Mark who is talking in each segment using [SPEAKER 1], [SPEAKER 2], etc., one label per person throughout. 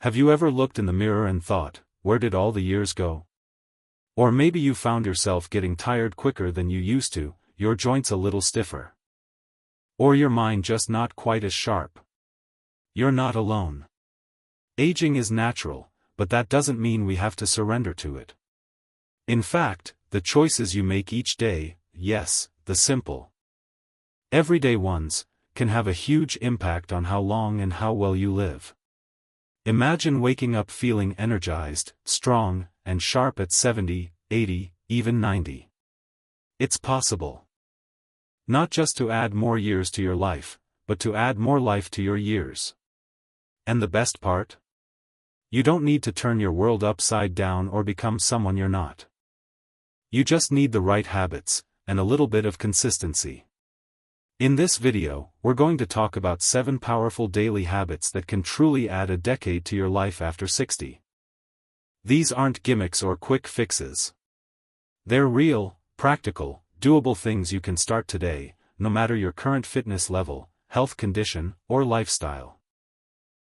[SPEAKER 1] Have you ever looked in the mirror and thought, where did all the years go? Or maybe you found yourself getting tired quicker than you used to, your joints a little stiffer. Or your mind just not quite as sharp. You're not alone. Aging is natural, but that doesn't mean we have to surrender to it. In fact, the choices you make each day, yes, the simple, everyday ones, can have a huge impact on how long and how well you live. Imagine waking up feeling energized, strong, and sharp at 70, 80, even 90. It's possible. Not just to add more years to your life, but to add more life to your years. And the best part? You don't need to turn your world upside down or become someone you're not. You just need the right habits, and a little bit of consistency. In this video, we're going to talk about 7 powerful daily habits that can truly add a decade to your life after 60. These aren't gimmicks or quick fixes. They're real, practical, doable things you can start today, no matter your current fitness level, health condition, or lifestyle.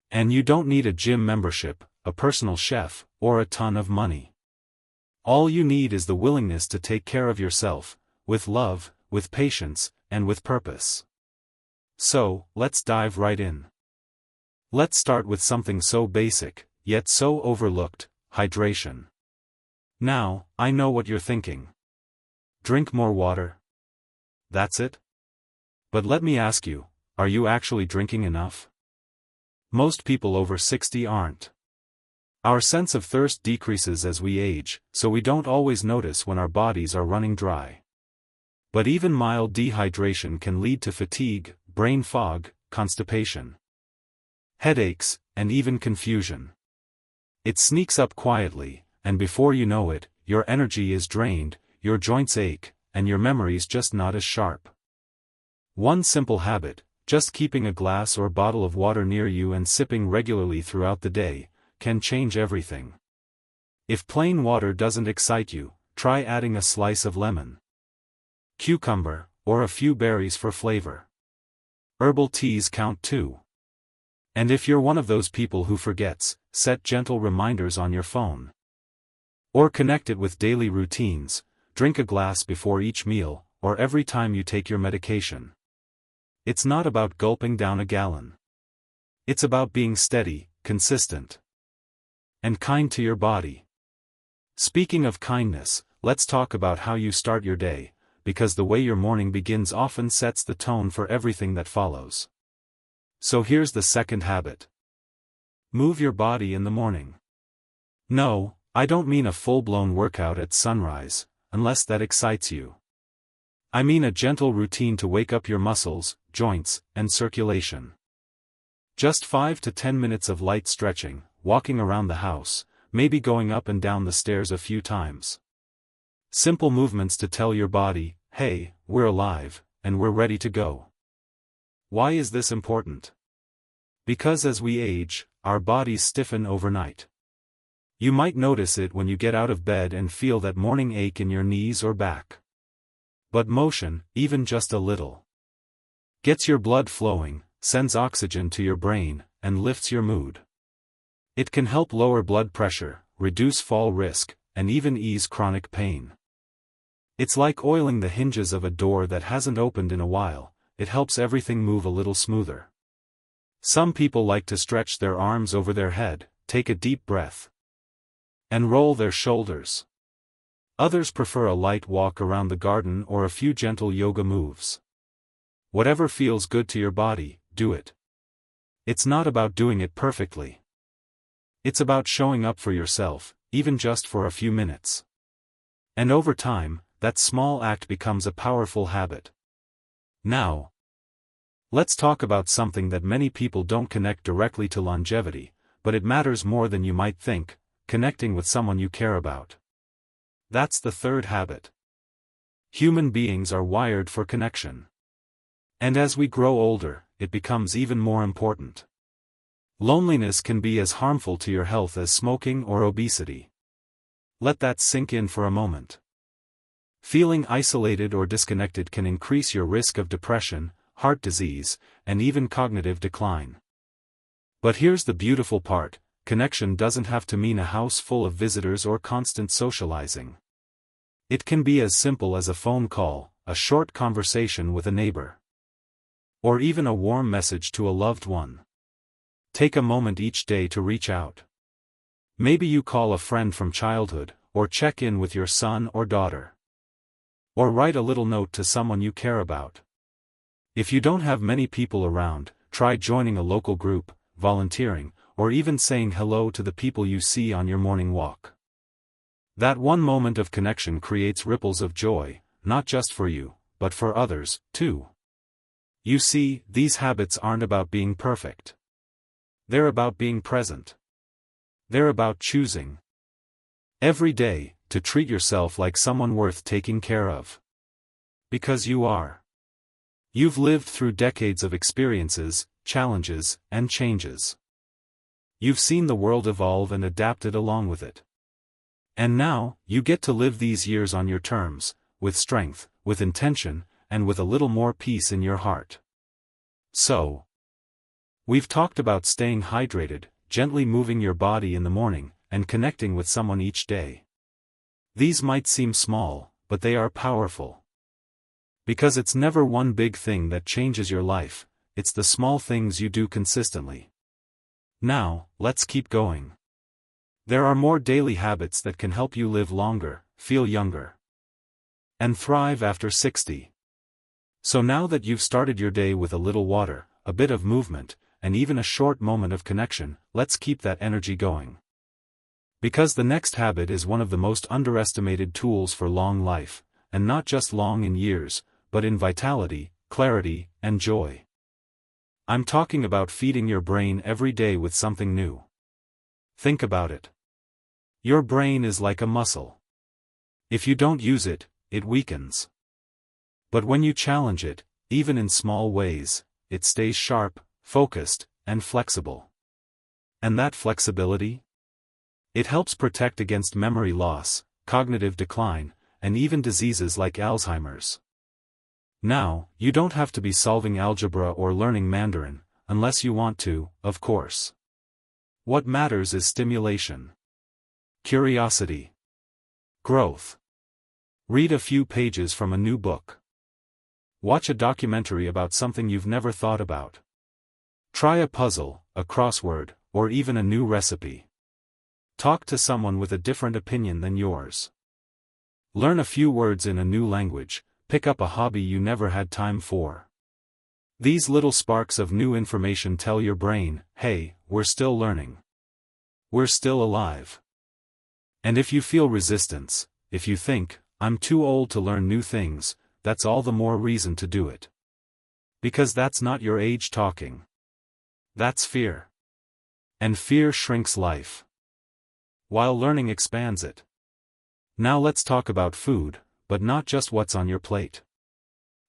[SPEAKER 1] And you don't need a gym membership, a personal chef, or a ton of money. All you need is the willingness to take care of yourself, with love, with patience, and with purpose. So, let's dive right in. Let's start with something so basic, yet so overlooked: hydration. Now, I know what you're thinking. Drink more water? That's it? But let me ask you, are you actually drinking enough? Most people over 60 aren't. Our sense of thirst decreases as we age, so we don't always notice when our bodies are running dry. But even mild dehydration can lead to fatigue, brain fog, constipation, headaches, and even confusion. It sneaks up quietly, and before you know it, your energy is drained, your joints ache, and your memory's just not as sharp. One simple habit, just keeping a glass or bottle of water near you and sipping regularly throughout the day, can change everything. If plain water doesn't excite you, try adding a slice of lemon, cucumber, or a few berries for flavor. Herbal teas count too. And if you're one of those people who forgets, set gentle reminders on your phone. Or connect it with daily routines: drink a glass before each meal, or every time you take your medication. It's not about gulping down a gallon. It's about being steady, consistent, and kind to your body. Speaking of kindness, let's talk about how you start your day, because the way your morning begins often sets the tone for everything that follows. So here's the second habit. Move your body in the morning. No, I don't mean a full-blown workout at sunrise, unless that excites you. I mean a gentle routine to wake up your muscles, joints, and circulation. Just 5 to 10 minutes of light stretching, walking around the house, maybe going up and down the stairs a few times. Simple movements to tell your body, hey, we're alive, and we're ready to go. Why is this important? Because as we age, our bodies stiffen overnight. You might notice it when you get out of bed and feel that morning ache in your knees or back. But motion, even just a little, gets your blood flowing, sends oxygen to your brain, and lifts your mood. It can help lower blood pressure, reduce fall risk, and even ease chronic pain. It's like oiling the hinges of a door that hasn't opened in a while. It helps everything move a little smoother. Some people like to stretch their arms over their head, take a deep breath, and roll their shoulders. Others prefer a light walk around the garden or a few gentle yoga moves. Whatever feels good to your body, do it. It's not about doing it perfectly. It's about showing up for yourself, even just for a few minutes. And over time, that small act becomes a powerful habit. Now, let's talk about something that many people don't connect directly to longevity, but it matters more than you might think: connecting with someone you care about. That's the third habit. Human beings are wired for connection. And as we grow older, it becomes even more important. Loneliness can be as harmful to your health as smoking or obesity. Let that sink in for a moment. Feeling isolated or disconnected can increase your risk of depression, heart disease, and even cognitive decline. But here's the beautiful part: connection doesn't have to mean a house full of visitors or constant socializing. It can be as simple as a phone call, a short conversation with a neighbor, or even a warm message to a loved one. Take a moment each day to reach out. Maybe you call a friend from childhood, or check in with your son or daughter. Or write a little note to someone you care about. If you don't have many people around, try joining a local group, volunteering, or even saying hello to the people you see on your morning walk. That one moment of connection creates ripples of joy, not just for you, but for others, too. You see, these habits aren't about being perfect. They're about being present. They're about choosing every day to treat yourself like someone worth taking care of. Because you are. You've lived through decades of experiences, challenges, and changes. You've seen the world evolve and adapted along with it. And now, you get to live these years on your terms, with strength, with intention, and with a little more peace in your heart. So, we've talked about staying hydrated, gently moving your body in the morning, and connecting with someone each day. These might seem small, but they are powerful. Because it's never one big thing that changes your life, it's the small things you do consistently. Now, let's keep going. There are more daily habits that can help you live longer, feel younger, and thrive after 60. So now that you've started your day with a little water, a bit of movement, and even a short moment of connection, let's keep that energy going. Because the next habit is one of the most underestimated tools for long life, and not just long in years, but in vitality, clarity, and joy. I'm talking about feeding your brain every day with something new. Think about it. Your brain is like a muscle. If you don't use it, it weakens. But when you challenge it, even in small ways, it stays sharp, focused, and flexible. And that flexibility? It helps protect against memory loss, cognitive decline, and even diseases like Alzheimer's. Now, you don't have to be solving algebra or learning Mandarin, unless you want to, of course. What matters is stimulation, curiosity, growth. Read a few pages from a new book. Watch a documentary about something you've never thought about. Try a puzzle, a crossword, or even a new recipe. Talk to someone with a different opinion than yours. Learn a few words in a new language, pick up a hobby you never had time for. These little sparks of new information tell your brain, hey, we're still learning. We're still alive. And if you feel resistance, if you think, I'm too old to learn new things, that's all the more reason to do it. Because that's not your age talking. That's fear. And fear shrinks life, while learning expands it. Now let's talk about food, but not just what's on your plate.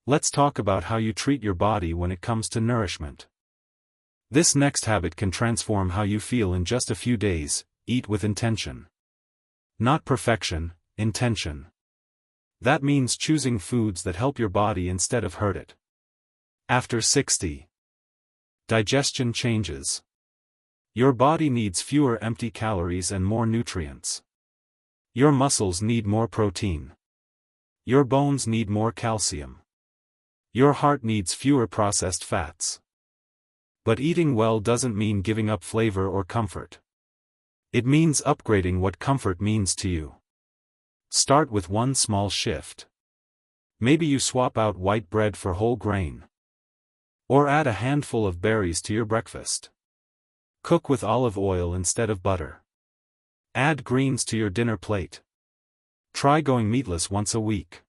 [SPEAKER 1] Let's talk about how you treat your body when it comes to nourishment. This next habit can transform how you feel in just a few days. Eat with intention. Not perfection, intention. That means choosing foods that help your body instead of hurt it. After 60, digestion changes. Your body needs fewer empty calories and more nutrients. Your muscles need more protein. Your bones need more calcium. Your heart needs fewer processed fats. But eating well doesn't mean giving up flavor or comfort. It means upgrading what comfort means to you. Start with one small shift. Maybe you swap out white bread for whole grain. Or add a handful of berries to your breakfast. Cook with olive oil instead of butter. Add greens to your dinner plate. Try going meatless once a week.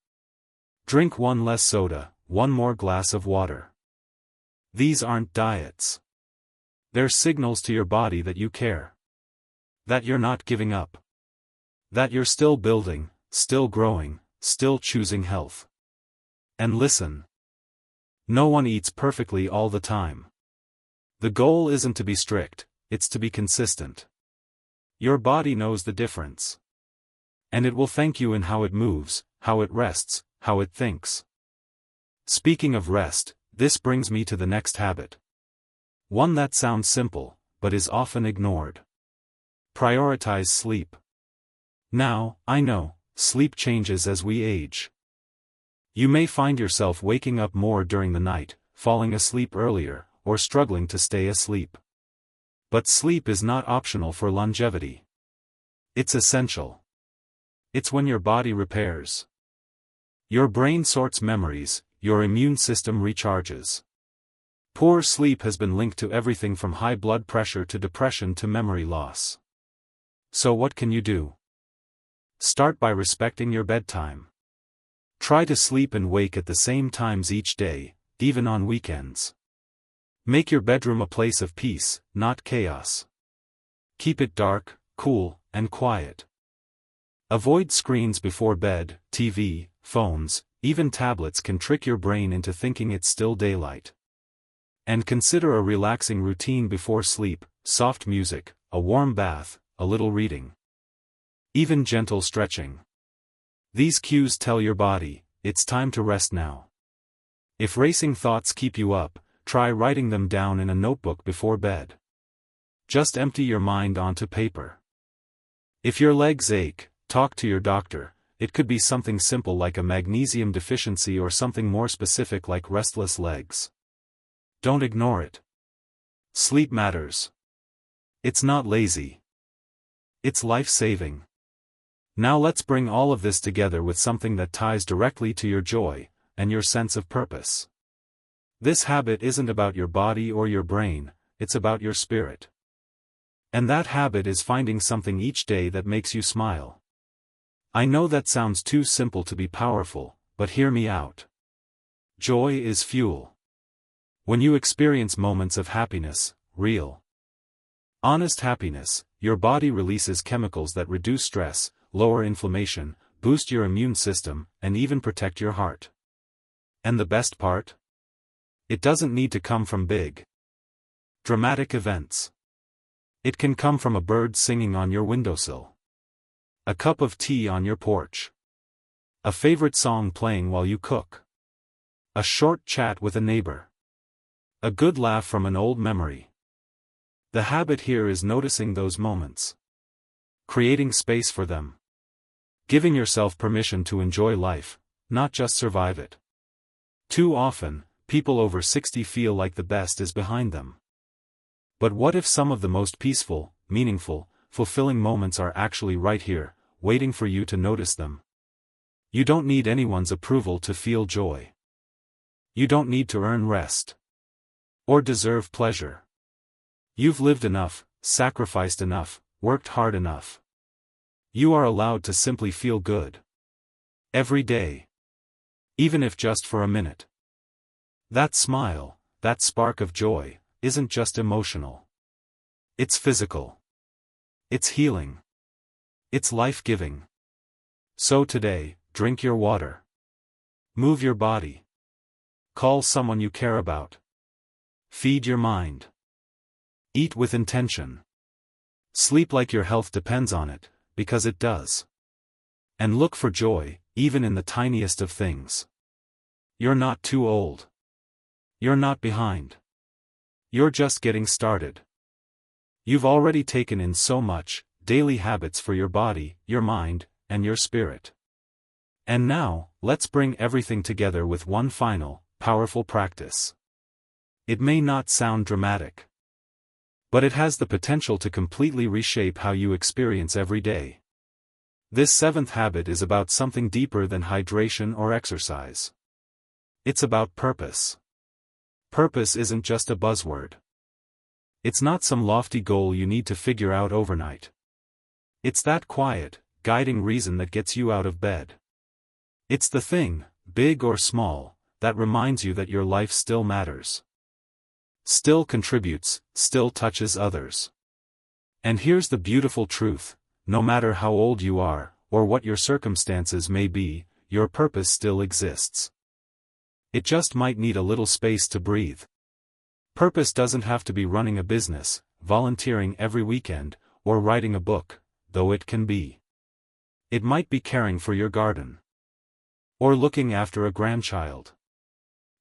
[SPEAKER 1] Drink one less soda, one more glass of water. These aren't diets. They're signals to your body that you care. That you're not giving up. That you're still building, still growing, still choosing health. And listen. No one eats perfectly all the time. The goal isn't to be strict, it's to be consistent. Your body knows the difference. And it will thank you in how it moves, how it rests, how it thinks. Speaking of rest, this brings me to the next habit. One that sounds simple, but is often ignored. Prioritize sleep. Now, I know, sleep changes as we age. You may find yourself waking up more during the night, falling asleep earlier, or struggling to stay asleep. But sleep is not optional for longevity. It's essential. It's when your body repairs. Your brain sorts memories, your immune system recharges. Poor sleep has been linked to everything from high blood pressure to depression to memory loss. So what can you do? Start by respecting your bedtime. Try to sleep and wake at the same times each day, even on weekends. Make your bedroom a place of peace, not chaos. Keep it dark, cool, and quiet. Avoid screens before bed. TV, phones, even tablets can trick your brain into thinking it's still daylight. And consider a relaxing routine before sleep: soft music, a warm bath, a little reading. Even gentle stretching. These cues tell your body, it's time to rest now. If racing thoughts keep you up, try writing them down in a notebook before bed. Just empty your mind onto paper. If your legs ache, talk to your doctor. It could be something simple like a magnesium deficiency or something more specific like restless legs. Don't ignore it. Sleep matters. It's not lazy. It's life-saving. Now let's bring all of this together with something that ties directly to your joy and your sense of purpose. This habit isn't about your body or your brain, it's about your spirit. And that habit is finding something each day that makes you smile. I know that sounds too simple to be powerful, but hear me out. Joy is fuel. When you experience moments of happiness, real, honest happiness, your body releases chemicals that reduce stress, lower inflammation, boost your immune system, and even protect your heart. And the best part? It doesn't need to come from big, dramatic events. It can come from a bird singing on your windowsill, a cup of tea on your porch, a favorite song playing while you cook, a short chat with a neighbor, a good laugh from an old memory. The habit here is noticing those moments, creating space for them, giving yourself permission to enjoy life, not just survive it. Too often, people over 60 feel like the best is behind them. But what if some of the most peaceful, meaningful, fulfilling moments are actually right here, waiting for you to notice them? You don't need anyone's approval to feel joy. You don't need to earn rest or deserve pleasure. You've lived enough, sacrificed enough, worked hard enough. You are allowed to simply feel good. Every day. Even if just for a minute. That smile, that spark of joy, isn't just emotional. It's physical. It's healing. It's life-giving. So today, drink your water. Move your body. Call someone you care about. Feed your mind. Eat with intention. Sleep like your health depends on it, because it does. And look for joy, even in the tiniest of things. You're not too old. You're not behind. You're just getting started. You've already taken in so much, daily habits for your body, your mind, and your spirit. And now, let's bring everything together with one final, powerful practice. It may not sound dramatic, but it has the potential to completely reshape how you experience every day. This seventh habit is about something deeper than hydration or exercise. It's about purpose. Purpose isn't just a buzzword. It's not some lofty goal you need to figure out overnight. It's that quiet, guiding reason that gets you out of bed. It's the thing, big or small, that reminds you that your life still matters. Still contributes, still touches others. And here's the beautiful truth: no matter how old you are, or what your circumstances may be, your purpose still exists. It just might need a little space to breathe. Purpose doesn't have to be running a business, volunteering every weekend, or writing a book, though it can be. It might be caring for your garden. Or looking after a grandchild.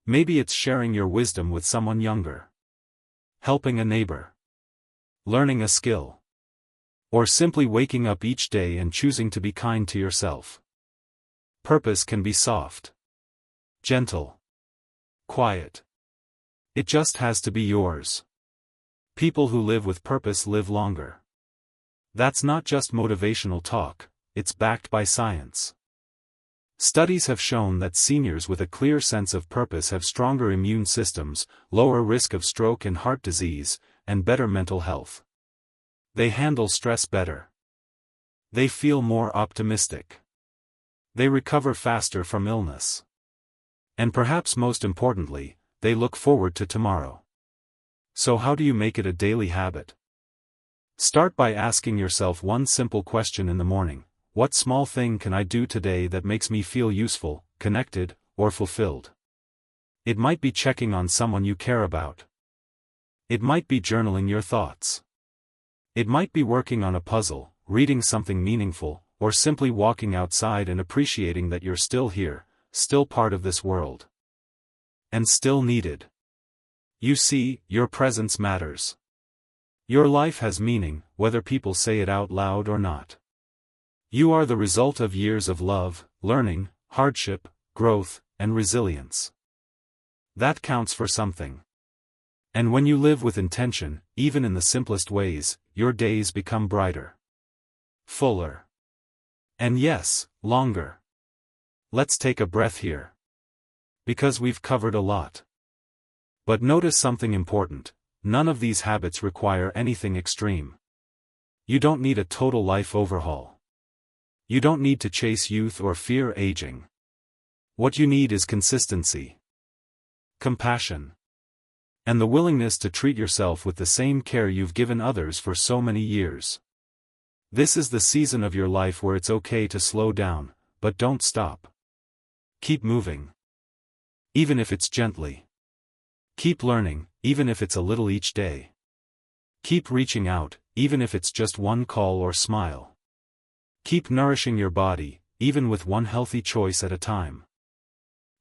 [SPEAKER 1] Maybe it's sharing your wisdom with someone younger. Helping a neighbor. Learning a skill. Or simply waking up each day and choosing to be kind to yourself. Purpose can be soft, gentle, quiet. It just has to be yours. People who live with purpose live longer. That's not just motivational talk, it's backed by science. Studies have shown that seniors with a clear sense of purpose have stronger immune systems, lower risk of stroke and heart disease, and better mental health. They handle stress better. They feel more optimistic. They recover faster from illness. And perhaps most importantly, they look forward to tomorrow. So how do you make it a daily habit? Start by asking yourself one simple question in the morning: what small thing can I do today that makes me feel useful, connected, or fulfilled? It might be checking on someone you care about. It might be journaling your thoughts. It might be working on a puzzle, reading something meaningful, or simply walking outside and appreciating that you're still here, still part of this world. And still needed. You see, your presence matters. Your life has meaning, whether people say it out loud or not. You are the result of years of love, learning, hardship, growth, and resilience. That counts for something. And when you live with intention, even in the simplest ways, your days become brighter, fuller, and yes, longer. Let's take a breath here. Because we've covered a lot. But notice something important: none of these habits require anything extreme. You don't need a total life overhaul. You don't need to chase youth or fear aging. What you need is consistency, compassion, and the willingness to treat yourself with the same care you've given others for so many years. This is the season of your life where it's okay to slow down, but don't stop. Keep moving. Even if it's gently. Keep learning, even if it's a little each day. Keep reaching out, even if it's just one call or smile. Keep nourishing your body, even with one healthy choice at a time.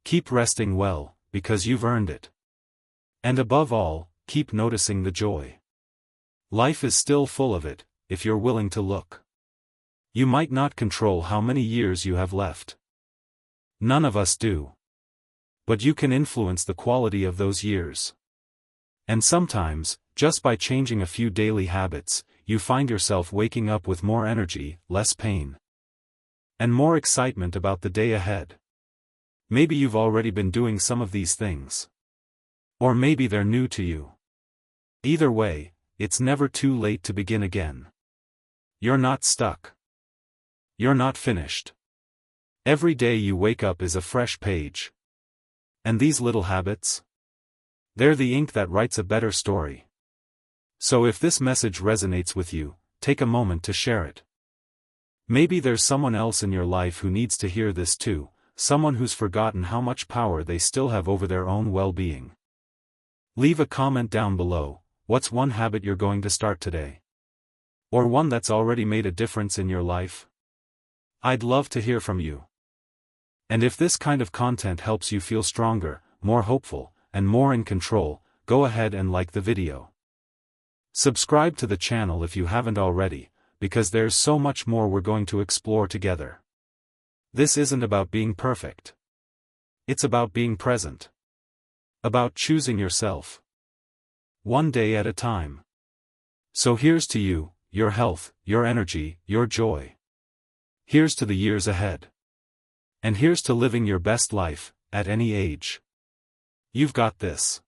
[SPEAKER 1] Keep resting well, because you've earned it. And above all, keep noticing the joy. Life is still full of it, if you're willing to look. You might not control how many years you have left. None of us do. But you can influence the quality of those years. And sometimes, just by changing a few daily habits, you find yourself waking up with more energy, less pain, and more excitement about the day ahead. Maybe you've already been doing some of these things. Or maybe they're new to you. Either way, it's never too late to begin again. You're not stuck. You're not finished. Every day you wake up is a fresh page. And these little habits? They're the ink that writes a better story. So if this message resonates with you, take a moment to share it. Maybe there's someone else in your life who needs to hear this too, someone who's forgotten how much power they still have over their own well-being. Leave a comment down below: what's one habit you're going to start today? Or one that's already made a difference in your life? I'd love to hear from you. And if this kind of content helps you feel stronger, more hopeful, and more in control, go ahead and like the video. Subscribe to the channel if you haven't already, because there's so much more we're going to explore together. This isn't about being perfect. It's about being present. About choosing yourself. One day at a time. So here's to you, your health, your energy, your joy. Here's to the years ahead. And here's to living your best life, at any age. You've got this.